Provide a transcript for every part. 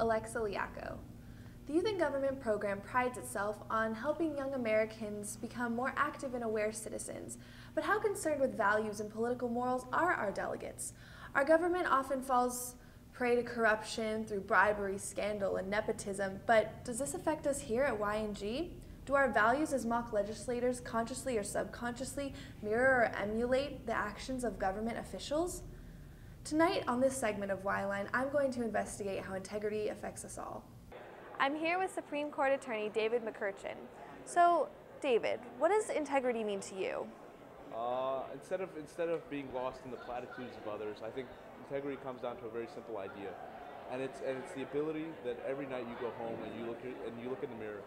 Alexa Liaco. The Youth in Government program prides itself on helping young Americans become more active and aware citizens. But how concerned with values and political morals are our delegates? Our government often falls prey to corruption through bribery, scandal, and nepotism, but does this affect us here at Y&G? Do our values as mock legislators consciously or subconsciously mirror or emulate the actions of government officials? Tonight on this segment of Y-Line, I'm going to investigate how integrity affects us all. I'm here with Supreme Court Attorney David McCurchin. So, David, what does integrity mean to you? Instead of being lost in the platitudes of others, I think integrity comes down to a very simple idea, and it's the ability that every night you go home and you look in the mirror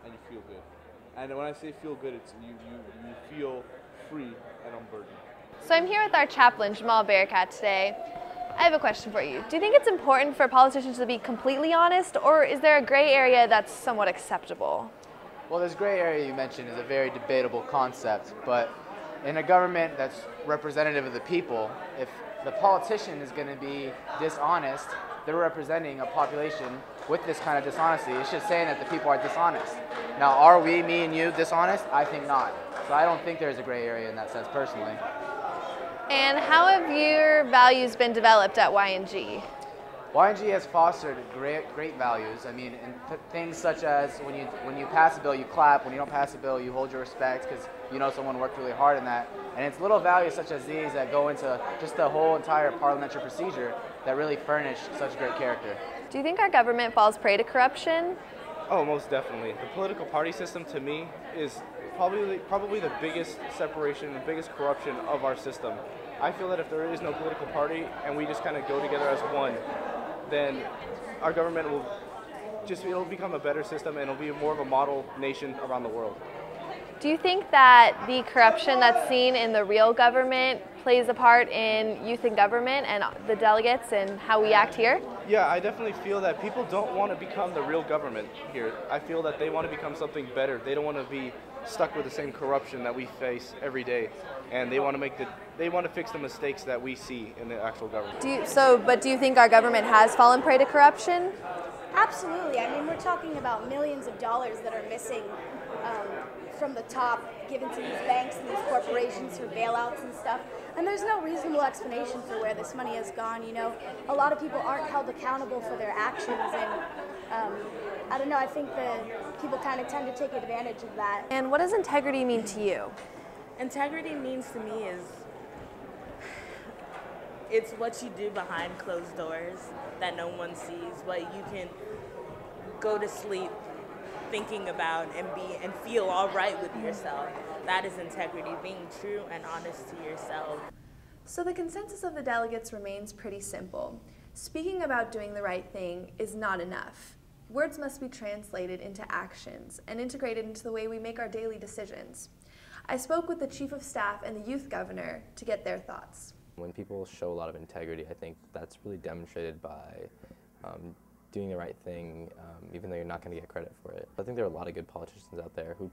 and you feel good. And when I say feel good, it's you feel free and unburdened. So I'm here with our chaplain, Jamal Barakat, today. I have a question for you. Do you think it's important for politicians to be completely honest, or is there a gray area that's somewhat acceptable? Well, this gray area you mentioned is a very debatable concept, but in a government that's representative of the people, if the politician is going to be dishonest, they're representing a population with this kind of dishonesty. It's just saying that the people are dishonest. Now, are we, me and you, dishonest? I think not. So I don't think there's a gray area in that sense, personally. And how have your values been developed at Y&G? Y&G has fostered great values. I mean, things such as when you pass a bill, you clap. When you don't pass a bill, you hold your respect because you know someone worked really hard in that. And it's little values such as these that go into just the whole entire parliamentary procedure that really furnish such great character. Do you think our government falls prey to corruption? Oh, most definitely. The political party system, to me, is probably the biggest separation, the biggest corruption of our system. I feel that if there is no political party and we just kind of go together as one, then our government it'll become a better system and it'll be more of a model nation around the world. Do you think that the corruption that's seen in the real government plays a part in youth in government and the delegates and how we act here? Yeah, I definitely feel that people don't want to become the real government here. I feel that they want to become something better. They don't want to be stuck with the same corruption that we face every day, and they want to fix the mistakes that we see in the actual government. Do you think our government has fallen prey to corruption? Absolutely. I mean, we're talking about millions of dollars that are missing from the top, given to these banks and these corporations for bailouts and stuff. And there's no reasonable explanation for where this money has gone. You know, a lot of people aren't held accountable for their actions, and I don't know, I think that people kind of tend to take advantage of that. And what does integrity mean to you? Integrity means to me it's what you do behind closed doors that no one sees, what you can go to sleep thinking about and feel all right with yourself. That is integrity, being true and honest to yourself. So the consensus of the delegates remains pretty simple. Speaking about doing the right thing is not enough. Words must be translated into actions and integrated into the way we make our daily decisions. I spoke with the Chief of Staff and the Youth Governor to get their thoughts. When people show a lot of integrity, I think that's really demonstrated by doing the right thing, even though you're not going to get credit for it. I think there are a lot of good politicians out there who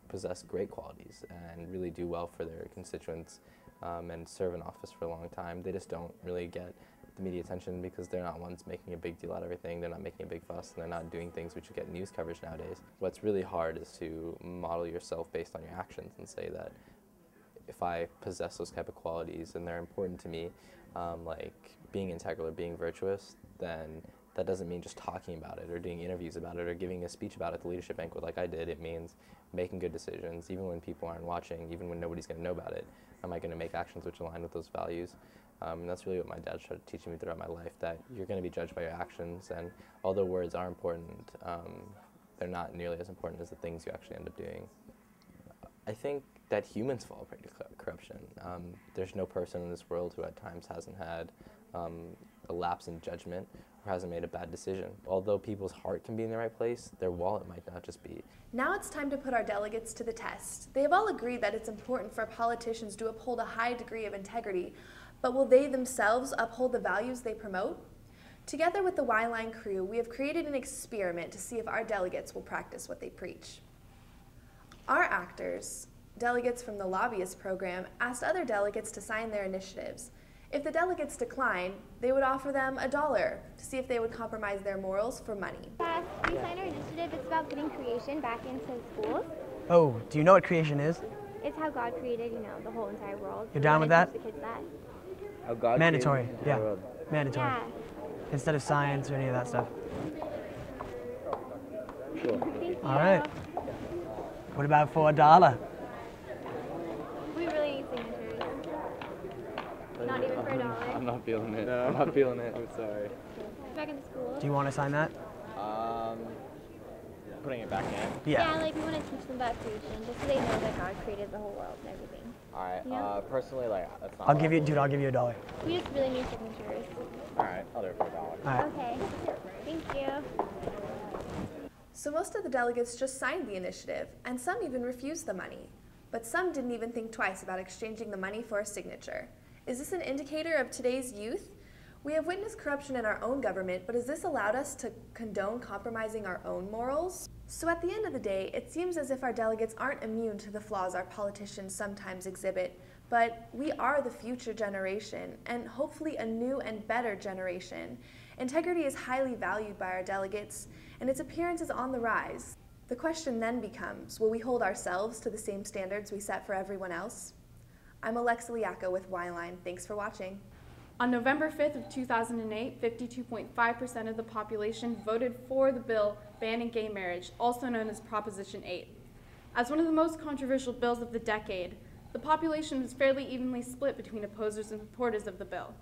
possess great qualities and really do well for their constituents and serve in office for a long time. They just don't really get the media attention because they're not ones making a big deal out of everything. They're not making a big fuss, and they're not doing things which would get news coverage nowadays. What's really hard is to model yourself based on your actions and say that if I possess those type of qualities and they're important to me, like being integral or being virtuous, then that doesn't mean just talking about it or doing interviews about it or giving a speech about it at the leadership banquet like I did. It means making good decisions, even when people aren't watching, even when nobody's going to know about it. Am I going to make actions which align with those values? And that's really what my dad started teaching me throughout my life, that you're going to be judged by your actions, and although words are important, they're not nearly as important as the things you actually end up doing. I think that humans fall prey to corruption. There's no person in this world who at times hasn't had a lapse in judgment or hasn't made a bad decision. Although people's heart can be in the right place, their wallet might not just be. Now it's time to put our delegates to the test. They have all agreed that it's important for politicians to uphold a high degree of integrity, but will they themselves uphold the values they promote? Together with the Y-Line crew, we have created an experiment to see if our delegates will practice what they preach. Our actors, delegates from the lobbyist program, asked other delegates to sign their initiatives. If the delegates decline, they would offer them $1 to see if they would compromise their morals for money. We signed our initiative. It's about getting creation back into schools. Oh, do you know what creation is? It's how God created, the whole entire world. You're down with that? Teach the kids that. How God Mandatory, created the yeah. world. Mandatory. Yeah. Instead of science or any of that stuff. Sure. Thank you. All right. What about for $1? We really need signatures. Not even for $1. I'm not feeling it. I'm not feeling it. I'm sorry. Back into school. Do you want to sign that? Putting it back in. Yeah, like we want to teach them about creation, just so they know that God created the whole world and everything. All right. Yeah. Personally, that's not. I'll give you $1. We just really need signatures. All right. I'll do it for $1. All right. Okay. Thank you. So most of the delegates just signed the initiative, and some even refused the money. But some didn't even think twice about exchanging the money for a signature. Is this an indicator of today's youth? We have witnessed corruption in our own government, but has this allowed us to condone compromising our own morals? So at the end of the day, it seems as if our delegates aren't immune to the flaws our politicians sometimes exhibit, but we are the future generation, and hopefully a new and better generation. Integrity is highly valued by our delegates, and its appearance is on the rise. The question then becomes, will we hold ourselves to the same standards we set for everyone else? I'm Alexa Liaco with Y-Line. Thanks for watching. On November 5th of 2008, 52.5% of the population voted for the bill banning gay marriage, also known as Proposition 8. As one of the most controversial bills of the decade, the population was fairly evenly split between opposers and supporters of the bill.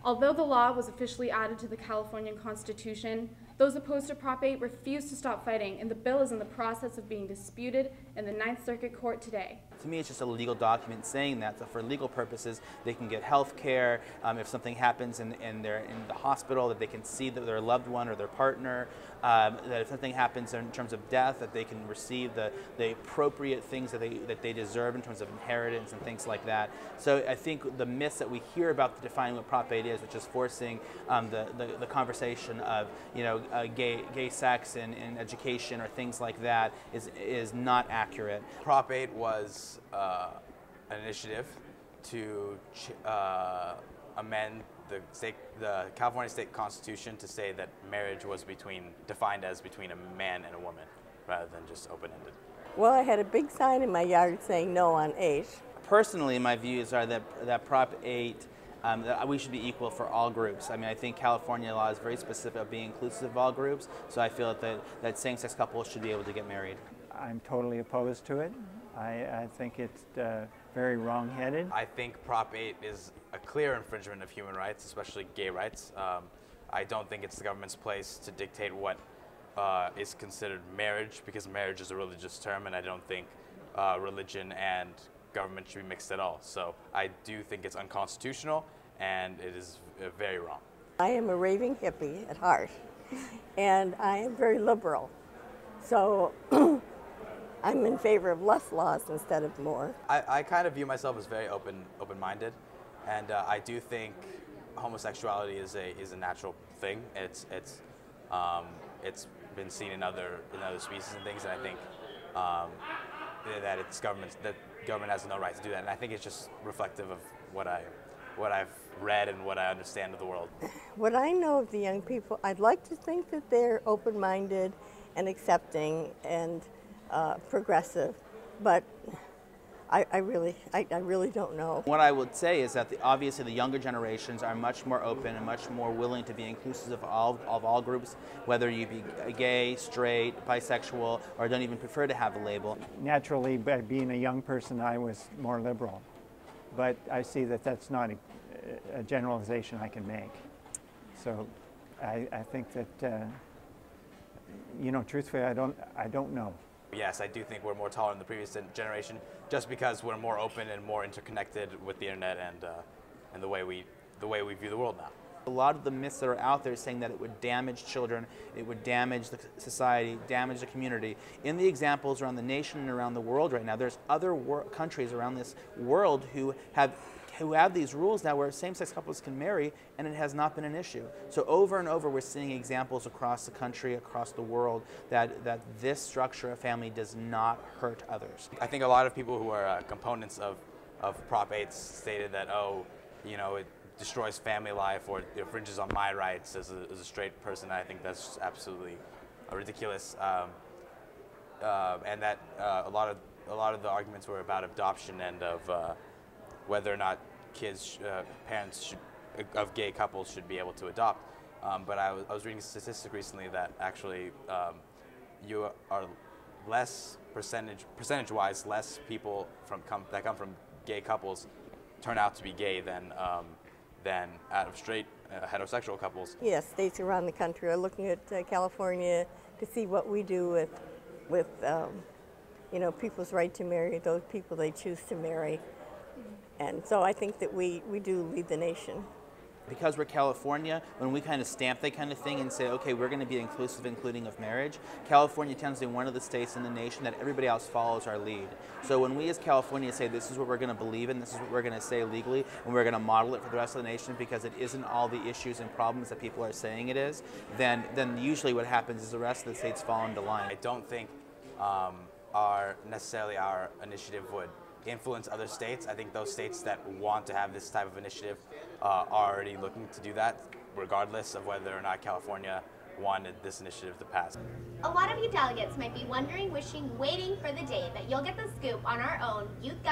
Although the law was officially added to the California Constitution, those opposed to Prop 8 refused to stop fighting, and the bill is in the process of being disputed in the Ninth Circuit Court today. To me, it's just a legal document saying that for legal purposes, they can get health care. If something happens and they're in the hospital, that they can see their loved one or their partner. That if something happens in terms of death, that they can receive the appropriate things that they deserve in terms of inheritance and things like that. So I think the myths that we hear about defining what Prop 8 is, which is forcing the conversation of gay sex in education or things like that, is not accurate. Prop 8 was an initiative to amend the California state constitution to say that marriage was defined as between a man and a woman, rather than just open-ended. Well, I had a big sign in my yard saying no on 8. Personally, my views are that Prop 8, that we should be equal for all groups. I mean, I think California law is very specific of being inclusive of all groups, so I feel that same-sex couples should be able to get married. I'm totally opposed to it. I think it's very wrong-headed. I think Prop 8 is a clear infringement of human rights, especially gay rights. I don't think it's the government's place to dictate what is considered marriage, because marriage is a religious term, and I don't think religion and government should be mixed at all. So I do think it's unconstitutional, and it is very wrong. I am a raving hippie at heart, and I am very liberal. So I'm in favor of less laws instead of more. I kind of view myself as very open-minded, and I do think homosexuality is a natural thing. It's been seen in other species and things, and I think that government has no right to do that. And I think it's just reflective of what I've read and what I understand of the world. What I know of the young people, I'd like to think that they're open-minded and accepting and progressive, but I really don't know. What I would say is that obviously the younger generations are much more open and much more willing to be inclusive of all groups, whether you be gay, straight, bisexual, or don't even prefer to have a label. Naturally, by being a young person, I was more liberal, but I see that that's not a generalization I can make. So I think that, truthfully, I don't know. Yes, I do think we're more tolerant than the previous generation, just because we're more open and more interconnected with the internet and the way we view the world now. A lot of the myths that are out there saying that it would damage children, it would damage the society, damage the community. In the examples around the nation and around the world right now, there's other countries around this world who have these rules now where same-sex couples can marry, and it has not been an issue. So over and over, we're seeing examples across the country, across the world, that this structure of family does not hurt others. I think a lot of people who are components of Prop 8 stated that, you know, it destroys family life or it infringes on my rights as a straight person. I think that's absolutely ridiculous, and that a lot of the arguments were about adoption and of whether or not parents of gay couples should be able to adopt. But I was reading a statistic recently that actually you are less percentage-wise, less people that come from gay couples turn out to be gay than out of straight heterosexual couples. Yes, states around the country are looking at California to see what we do with you know, people's right to marry those people they choose to marry. And so I think that we do lead the nation. Because we're California, when we kind of stamp that kind of thing and say, okay, we're going to be inclusive, including of marriage, California tends to be one of the states in the nation that everybody else follows our lead. So when we as California say this is what we're going to believe in, this is what we're going to say legally, and we're going to model it for the rest of the nation because it isn't all the issues and problems that people are saying it is, then usually what happens is the rest of the states fall into line. I don't think necessarily our initiative would influence other states. I think those states that want to have this type of initiative are already looking to do that, regardless of whether or not California wanted this initiative to pass. A lot of you delegates might be wondering, waiting for the day that you'll get the scoop on our own youth